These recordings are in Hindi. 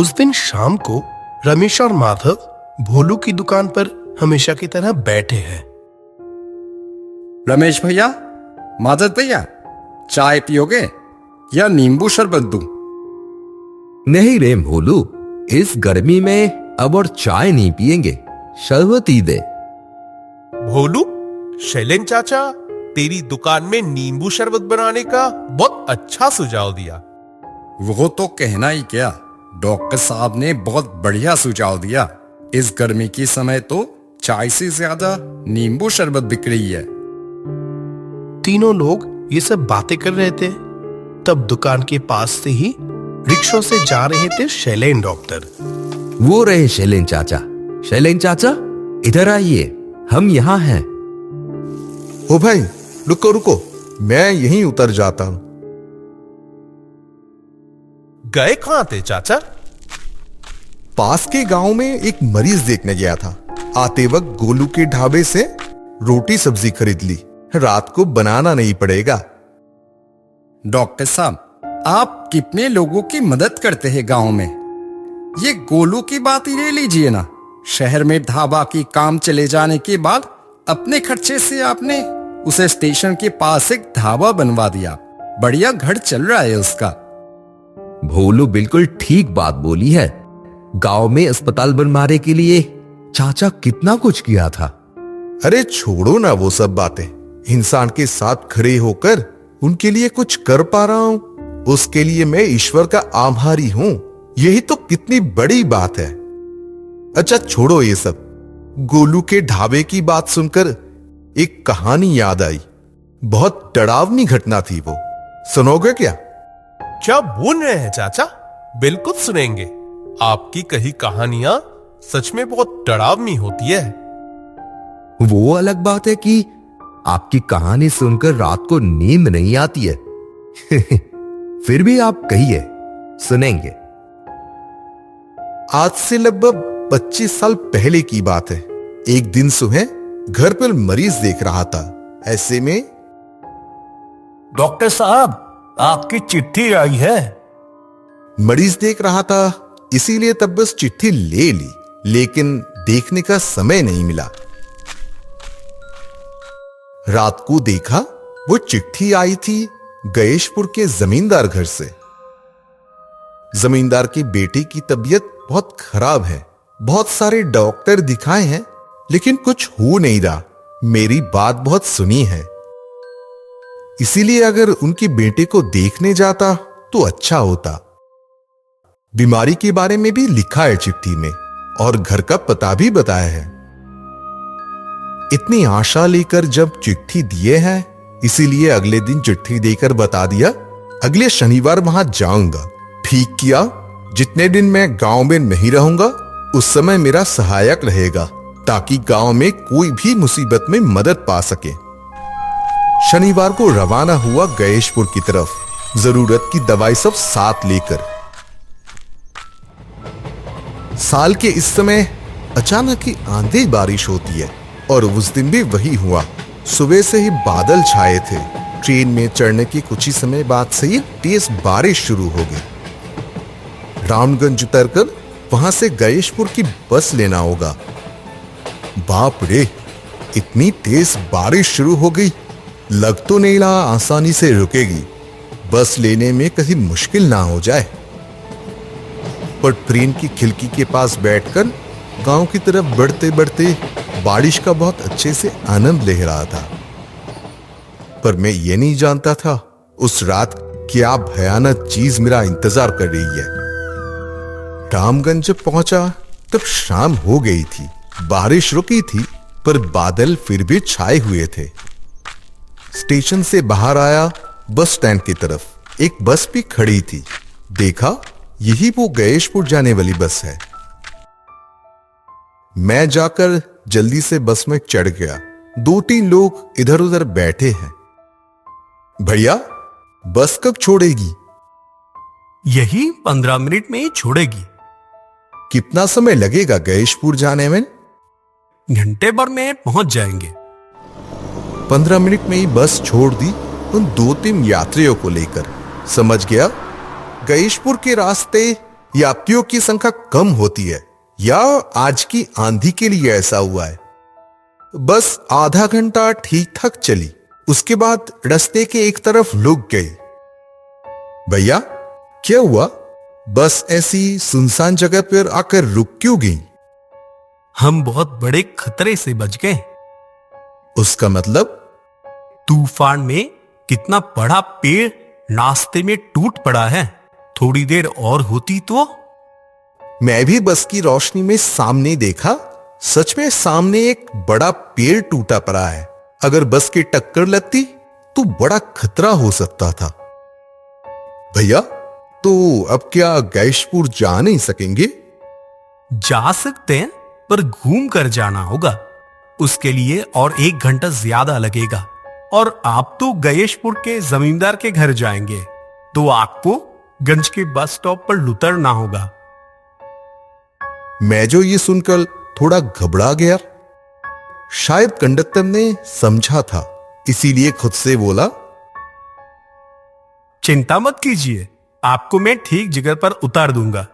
उस दिन शाम को रमेश और माधव भोलू की दुकान पर हमेशा की तरह बैठे हैं। रमेश भैया, माधव भैया, चाय पियोगे या नींबू शरबत दूं? नहीं रे भोलू, इस गर्मी में अब और चाय नहीं पिएंगे, शरबत ही दे। भोलू, शैलेन चाचा तेरी दुकान में नींबू शरबत बनाने का बहुत अच्छा सुझाव दिया। वो तो कहना ही क्या, डॉक्टर साहब ने बहुत बढ़िया सुझाव दिया। इस गर्मी के समय तो चाय से ज्यादा नींबू शरबत बिक रही है। तीनों लोग ये सब बातें कर रहे थे, तब दुकान के पास से ही रिक्शों से जा रहे थे शैलेन डॉक्टर। वो रहे शैलेन चाचा। शैलेन चाचा, इधर आइए, हम यहाँ हैं। ओ भाई, रुको रुको, मैं यहीं उतर जाता हूं। गए कहां थे चाचा? पास के गांव में एक मरीज देखने गया था। आते वक्त गोलू के ढाबे से रोटी सब्जी खरीद ली, रात को बनाना नहीं पड़ेगा। डॉक्टर साहब, आप कितने लोगों की मदद करते हैं गांव में। ये गोलू की बात ही ले लीजिए ना। शहर में ढाबा की काम चले जाने के बाद अपने खर्चे से आपने उसे स्टेशन के पास एक ढाबा बनवा दिया। बढ़िया घर चल रहा है उसका। भोलू बिल्कुल ठीक बात बोली है। गांव में अस्पताल बनवाने के लिए चाचा कितना कुछ किया था। अरे छोड़ो ना वो सब बातें। इंसान के साथ खड़े होकर उनके लिए कुछ कर पा रहा हूं, उसके लिए मैं ईश्वर का आभारी हूं। यही तो कितनी बड़ी बात है। अच्छा छोड़ो ये सब। गोलू के ढाबे की बात सुनकर एक कहानी याद आई। बहुत डरावनी घटना थी वो, सुनोगे क्या? क्या बोल रहे हैं चाचा? बिल्कुल सुनेंगे। आपकी कही कहानियां सच में बहुत डरावनी होती है। वो अलग बात है कि आपकी कहानी सुनकर रात को नींद नहीं आती है। फिर भी आप कहिए, सुनेंगे। आज से लगभग 25 साल पहले की बात है। एक दिन सुबह घर पर मरीज देख रहा था। ऐसे में डॉक्टर साहब, आपकी चिट्ठी आई है। मरीज देख रहा था, इसीलिए तब बस चिट्ठी ले ली, लेकिन देखने का समय नहीं मिला। रात को देखा वो चिट्ठी आई थी गयेशपुर के जमींदार घर से। जमींदार की बेटी की तबीयत बहुत खराब है। बहुत सारे डॉक्टर दिखाए हैं, लेकिन कुछ हो नहीं रहा। मेरी बात बहुत सुनी है, इसीलिए अगर उनकी बेटे को देखने जाता तो अच्छा होता। बीमारी के बारे में भी लिखा है चिट्ठी में, और घर का पता भी बताया है। इतनी आशा लेकर जब चिट्ठी दिए हैं, इसीलिए अगले दिन चिट्ठी देकर बता दिया अगले शनिवार वहां जाऊंगा। ठीक किया। जितने दिन मैं गांव में नहीं रहूंगा उस समय मेरा सहायक रहेगा, ताकि गांव में कोई भी मुसीबत में मदद पा सके। शनिवार को रवाना हुआ गयेशपुर की तरफ, जरूरत की दवाई सब साथ लेकर। साल के इस समय अचानक ही आंधी बारिश होती है, और उस दिन भी वही हुआ। सुबह से ही बादल छाए थे। ट्रेन में चढ़ने के कुछ ही समय बाद से ही तेज बारिश शुरू हो गई। रामगंज उतरकर वहां से गयेशपुर की बस लेना होगा। बाप रे, इतनी तेज बारिश शुरू हो गई, लग तो नहीं रहा आसानी से रुकेगी। बस लेने में कहीं मुश्किल ना हो जाए। पर ट्रेन की खिड़की के पास बैठकर गांव की तरफ बढ़ते बढ़ते बारिश का बहुत अच्छे से आनंद ले रहा था। पर मैं ये नहीं जानता था उस रात क्या भयानक चीज मेरा इंतजार कर रही है। रामगंज जब पहुंचा तब शाम हो गई थी। बारिश रुकी थी, पर बादल फिर भी छाए हुए थे। स्टेशन से बाहर आया, बस स्टैंड की तरफ एक बस भी खड़ी थी। देखा, यही वो गयेशपुर जाने वाली बस है। मैं जाकर जल्दी से बस में चढ़ गया। 2-3 लोग इधर उधर बैठे हैं। भैया, बस कब छोड़ेगी? यही 15 मिनट में ही छोड़ेगी। कितना समय लगेगा गयेशपुर जाने में? घंटे भर में पहुंच जाएंगे। 15 मिनट में ही बस छोड़ दी उन 2-3 यात्रियों को लेकर। समझ गया, गयेशपुर के रास्ते यात्रियों की संख्या कम होती है या आज की आंधी के लिए ऐसा हुआ है। बस आधा घंटा ठीक ठाक चली, उसके बाद रास्ते के एक तरफ रुक गई। भैया क्या हुआ? बस ऐसी सुनसान जगह पर आकर रुक क्यों गई? हम बहुत बड़े खतरे से बच गए। उसका मतलब? तूफान में कितना बड़ा पेड़ रास्ते में टूट पड़ा है। थोड़ी देर और होती तो। मैं भी बस की रोशनी में सामने देखा, सच में सामने एक बड़ा पेड़ टूटा पड़ा है। अगर बस की टक्कर लगती तो बड़ा खतरा हो सकता था। भैया तो अब क्या गैशपुर जा नहीं सकेंगे? जा सकते हैं, पर घूम कर जाना होगा। उसके लिए और 1 घंटा ज्यादा लगेगा। और आप तो गयेशपुर के जमींदार के घर जाएंगे, तो आपको गंज के बस स्टॉप पर उतरना होगा। मैं जो ये सुनकर थोड़ा घबरा गया। शायद कंडक्टर ने समझा था, इसीलिए खुद से बोला, चिंता मत कीजिए, आपको मैं ठीक जगह पर उतार दूंगा।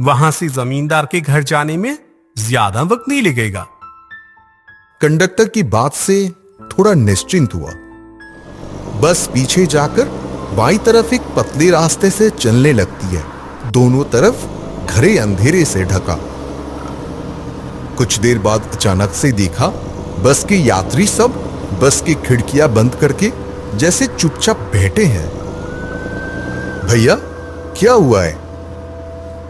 वहां से जमींदार के घर जाने में ज्यादा वक्त नहीं लगेगा। कंडक्टर की बात से थोड़ा निश्चिंत हुआ। बस पीछे जाकर बाईं तरफ एक पतले रास्ते से चलने लगती है। दोनों तरफ घरे अंधेरे से ढका। कुछ देर बाद अचानक से देखा, बस के यात्री सब बस की खिड़कियां बंद करके जैसे चुपचाप बैठे हैं। भैया क्या हुआ है?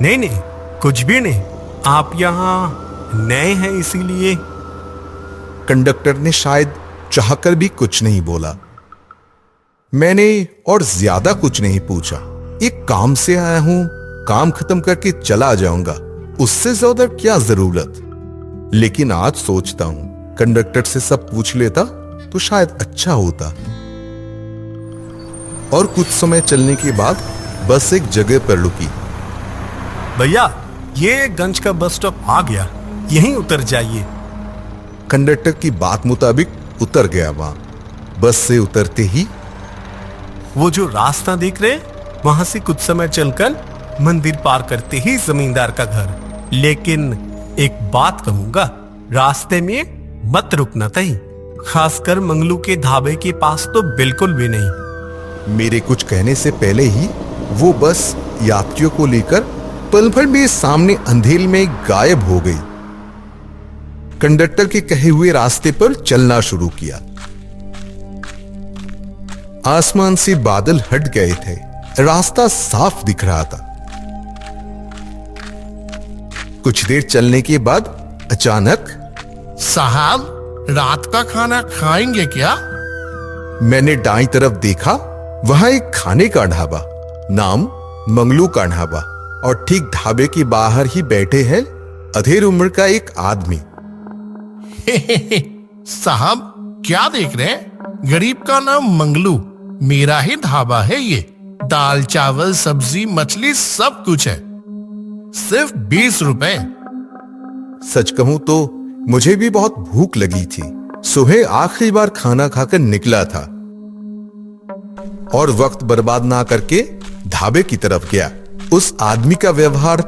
नहीं नहीं, कुछ भी नहीं। आप यहाँ नए हैं इसीलिए। कंडक्टर ने शायद चाहकर भी कुछ नहीं बोला। मैंने और ज्यादा कुछ नहीं पूछा। एक काम से आया हूं, काम खत्म करके चला जाऊंगा, उससे ज्यादा क्या जरूरत। लेकिन आज सोचता हूं कंडक्टर से सब पूछ लेता तो शायद अच्छा होता। और कुछ समय चलने के बाद बस एक जगह पर रुकी। भैया ये गंज का बस स्टॉप आ गया, यहीं उतर जाइए। कंडक्टर की बात मुताबिक उतर गया वहां। बस से उतरते ही वो जो रास्ता देख रहे, वहां से कुछ समय चलकर मंदिर पार करते ही जमींदार का घर। लेकिन एक बात कहूंगा, रास्ते में मत रुकना तई, खासकर मंगलू के ढाबे के पास तो बिल्कुल भी नहीं। मेरे कुछ कहने से पहले ही वो बस यात्रियों को लेकर पल भर में सामने अंधेरे में गायब हो गई। कंडक्टर के कहे हुए रास्ते पर चलना शुरू किया। आसमान से बादल हट गए थे, रास्ता साफ दिख रहा था। कुछ देर चलने के बाद अचानक, साहब रात का खाना खाएंगे क्या? मैंने दाईं तरफ देखा, वहां एक खाने का ढाबा, नाम मंगलू का ढाबा, और ठीक ढाबे के बाहर ही बैठे हैं अधेड़ उम्र का एक आदमी। साहब क्या देख रहे हैं? गरीब का नाम मंगलू, मेरा ही ढाबा है ये। दाल चावल सब्जी मछली सब कुछ है, सिर्फ 20 रुपए। सच कहूं तो मुझे भी बहुत भूख लगी थी। सुबह आखिरी बार खाना खाकर निकला था और वक्त बर्बाद ना करके ढाबे की तरफ गया। उस आदमी का व्यवहार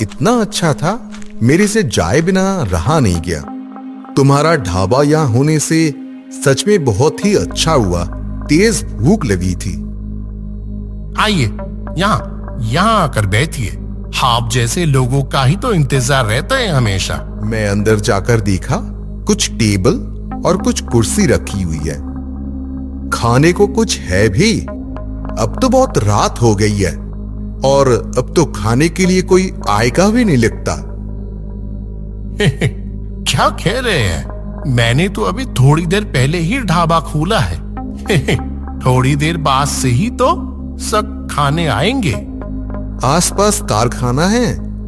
इतना अच्छा था, मेरे से जाए बिना रहा नहीं गया। तुम्हारा ढाबा यहां होने से सच में बहुत ही अच्छा हुआ। तेज भूख लगी थी। आइए यहाँ आकर बैठिए। आप जैसे लोगों का ही तो इंतजार रहता है हमेशा। मैं अंदर जाकर देखा, कुछ टेबल और कुछ कुर्सी रखी हुई है। खाने को कुछ है भी। अब तो बहुत रात हो गई है और अब तो खाने के लिए कोई आएगा भी नहीं लगता। क्या कह रहे हैं? मैंने तो अभी थोड़ी देर पहले ही ढाबा खोला है। थोड़ी देर बाद से ही तो सब खाने आएंगे। आसपास कारखाना है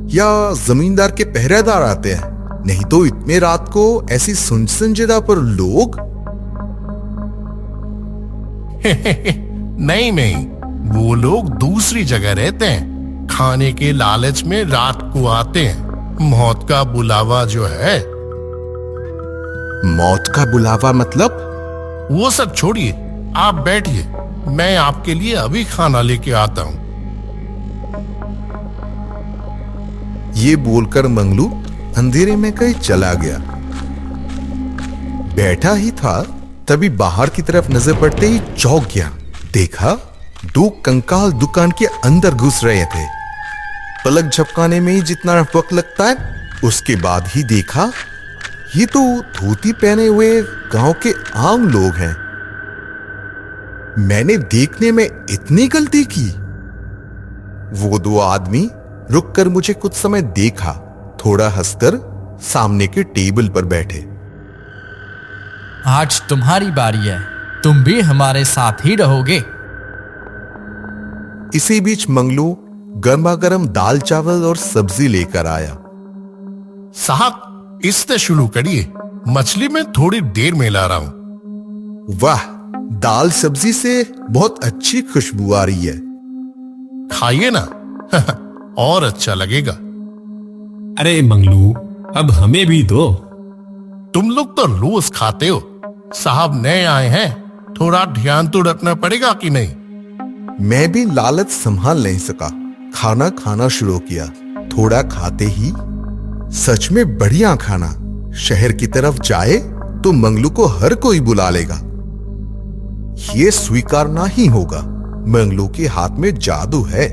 या जमींदार के पहरेदार आते हैं? नहीं तो इतने रात को ऐसी सुनसान जगह पर लोग। नहीं, वो लोग दूसरी जगह रहते हैं। खाने के लालच में रात को आते हैं। मौत का बुलावा जो है। मौत का बुलावा मतलब? वो सब छोड़िए, आप बैठिए, मैं आपके लिए अभी खाना लेके आता हूं। ये बोलकर मंगलू अंधेरे में कहीं चला गया। बैठा ही था तभी बाहर की तरफ नजर पड़ते ही चौंक गया। देखा 2 कंकाल दुकान के अंदर घुस रहे थे। पलक झपकाने में ही जितना वक्त लगता है उसके बाद ही देखा ये तो धोती पहने हुए गांव के आम लोग हैं। मैंने देखने में इतनी गलती की। वो 2 आदमी रुककर मुझे कुछ समय देखा, थोड़ा हंसकर सामने के टेबल पर बैठे। आज तुम्हारी बारी है, तुम भी हमारे साथ ही रहोगे। इसी बीच मंगलू गर्मा गर्म दाल चावल और सब्जी लेकर आया। साहब इससे शुरू करिए, मछली में थोड़ी देर में ला रहा हूं। वाह, दाल सब्जी से बहुत अच्छी खुशबू आ रही है। खाइए ना और अच्छा लगेगा। अरे मंगलू, अब हमें भी दो। तुम लोग तो रोज खाते हो, साहब नए आए हैं, थोड़ा ध्यान तो रखना पड़ेगा कि नहीं। मैं भी लालच संभाल नहीं सका, खाना खाना शुरू किया। थोड़ा खाते ही सच में बढ़िया खाना। शहर की तरफ जाए तो मंगलू को हर कोई बुला लेगा। ये स्वीकारना ही होगा, मंगलू के हाथ में जादू है।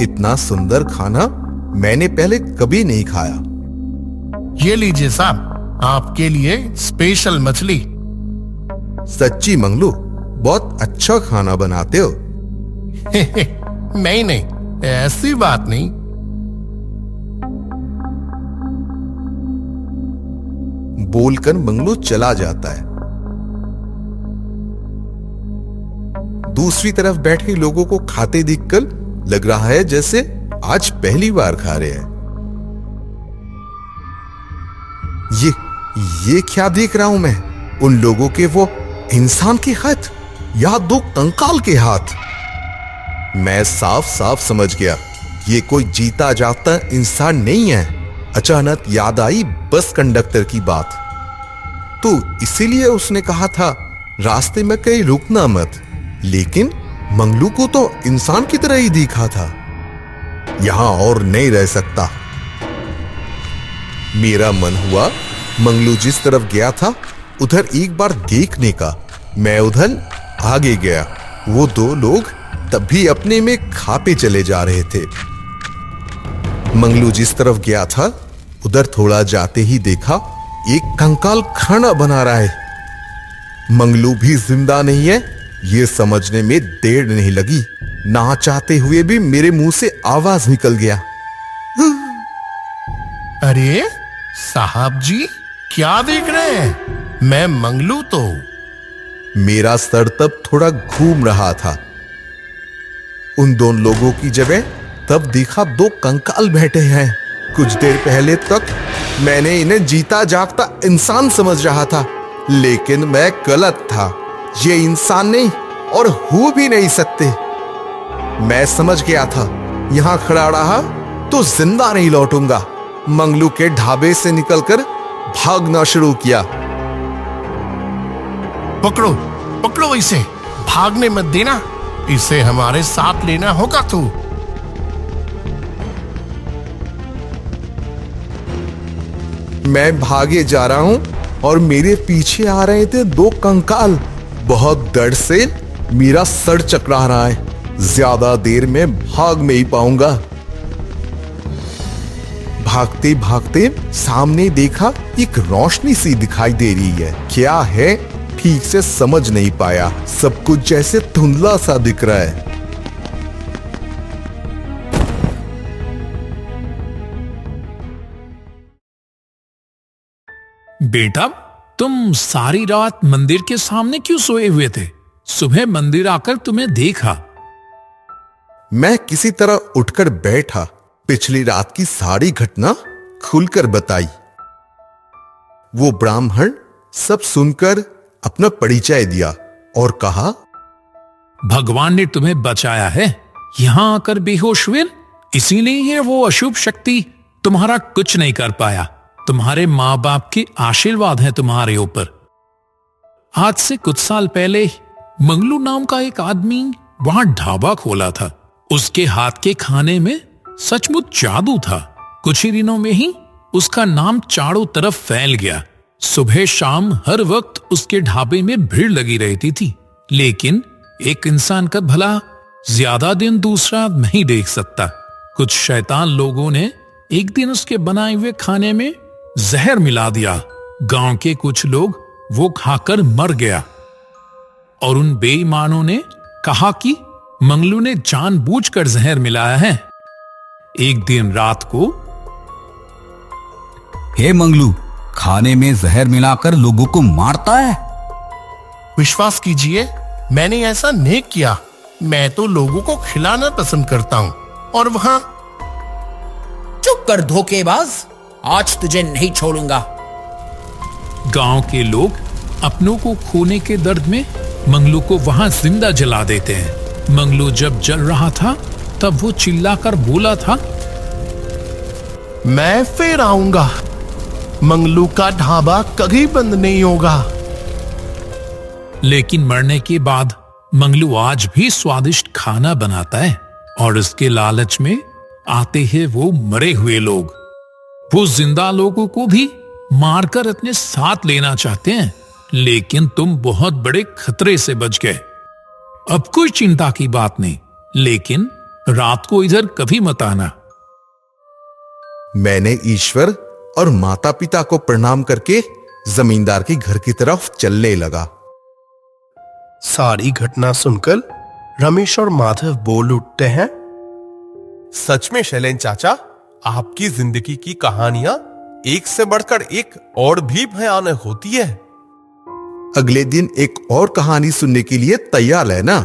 इतना सुंदर खाना मैंने पहले कभी नहीं खाया। ये लीजिए साहब, आपके लिए स्पेशल मछली। सच्ची मंगलू, बहुत अच्छा खाना बनाते हो। नहीं, ऐसी बात नहीं। बोलकर मंगलू चला जाता है। दूसरी तरफ बैठे लोगों को खाते देखकर लग रहा है जैसे आज पहली बार खा रहे हैं। ये क्या देख रहा हूं मैं? उन लोगों के वो इंसान के हाथ या 2 कंकाल के हाथ। मैं साफ साफ समझ गया ये कोई जीता जागता इंसान नहीं है। अचानक याद आई बस कंडक्टर की बात। तो इसीलिए उसने कहा था रास्ते में कहीं रुकना मत। लेकिन मंगलू को तो इंसान की तरह ही दिखा था। यहां और नहीं रह सकता। मेरा मन हुआ मंगलू जिस तरफ गया था उधर एक बार देखने का। मैं उधर आगे गया। वो 2 लोग तब भी अपने में खापे चले जा रहे थे। मंगलू जिस तरफ गया था उधर थोड़ा जाते ही देखा एक कंकाल खाना बना रहा है। मंगलू भी जिंदा नहीं है ये समझने में देर नहीं लगी। ना चाहते हुए भी मेरे मुंह से आवाज निकल गया। अरे साहब जी, क्या देख रहे हैं? मैं मंगलू तो। मेरा सर तब थोड़ा घूम रहा था। उन 2 लोगों की जगह तब देखा 2 कंकाल बैठे हैं। कुछ देर पहले तक मैंने इन्हें जीता जागता इंसान समझ रहा था, लेकिन मैं गलत था। ये इंसान नहीं और हो भी नहीं सकते। मैं समझ गया था यहां खड़ा रहा तो जिंदा नहीं लौटूंगा। मंगलू के ढाबे से निकलकर भागना शुरू किया। पकड़ो पकड़ो इसे, भागने मत देना, इसे हमारे साथ लेना होगा। तू मैं भागे जा रहा हूं और मेरे पीछे आ रहे थे 2 कंकाल। बहुत दर्द से मेरा सर चकरा रहा है। ज्यादा देर में भाग नहीं पाऊंगा। भागते भागते सामने देखा एक रोशनी सी दिखाई दे रही है। क्या है ठीक से समझ नहीं पाया। सब कुछ जैसे धुंधला सा दिख रहा है। बेटा, तुम सारी रात मंदिर के सामने क्यों सोए हुए थे? सुबह मंदिर आकर तुम्हें देखा। मैं किसी तरह उठकर बैठा। पिछली रात की सारी घटना खुलकर बताई। वो ब्राह्मण सब सुनकर अपना परिचय दिया और कहा, भगवान ने तुम्हें बचाया है। यहां आकर बेहोश हुए, इसीलिए ये वो अशुभ शक्ति तुम्हारा कुछ नहीं कर पाया। तुम्हारे माँ बाप के आशीर्वाद हैं तुम्हारे ऊपर। आज से कुछ साल पहले मंगलू नाम का एक आदमी वहां ढाबा खोला था। उसके हाथ के खाने में सचमुच जादू था। कुछ ही दिनों में ही उसका नाम चारों तरफ फैल गया। सुबह शाम हर वक्त उसके ढाबे में भीड़ लगी रहती थी। लेकिन एक इंसान का भला ज्यादा दिन दूसरा नहीं देख सकता। कुछ शैतान लोगों ने एक दिन उसके बनाए हुए खाने में जहर मिला दिया। गांव के कुछ लोग वो खाकर मर गया और उन बेईमानों ने कहा कि मंगलू ने जानबूझकर जहर मिलाया है। एक दिन रात को, हे मंगलू, खाने में जहर मिलाकर लोगों को मारता है। विश्वास कीजिए, मैंने ऐसा नहीं किया। मैं तो लोगों को खिलाना पसंद करता हूँ। और वहां चुप कर धोखेबाज, आज तुझे नहीं छोड़ूंगा। गांव के लोग अपनों को खोने के दर्द में मंगलू को वहां जिंदा जला देते हैं। मंगलू जब जल रहा था तब वो चिल्लाकर बोला था, मैं फिर आऊंगा। मंगलू का ढाबा कभी बंद नहीं होगा। लेकिन मरने के बाद मंगलू आज भी स्वादिष्ट खाना बनाता है और इसके लालच में आते हैं वो मरे हुए लोग। वो जिंदा लोगों को भी मारकर अपने साथ लेना चाहते हैं, लेकिन तुम बहुत बड़े खतरे से बच गए। अब कोई चिंता की बात नहीं, लेकिन रात को इधर कभी मत आना। मैंने ईश्वर और माता पिता को प्रणाम करके जमींदार के घर की तरफ चलने लगा। सारी घटना सुनकर रमेश और माधव बोल उठते हैं, सच में शैलेन चाचा, आपकी जिंदगी की कहानियां एक से बढ़कर एक और भी भयानक होती है। अगले दिन एक और कहानी सुनने के लिए तैयार है ना?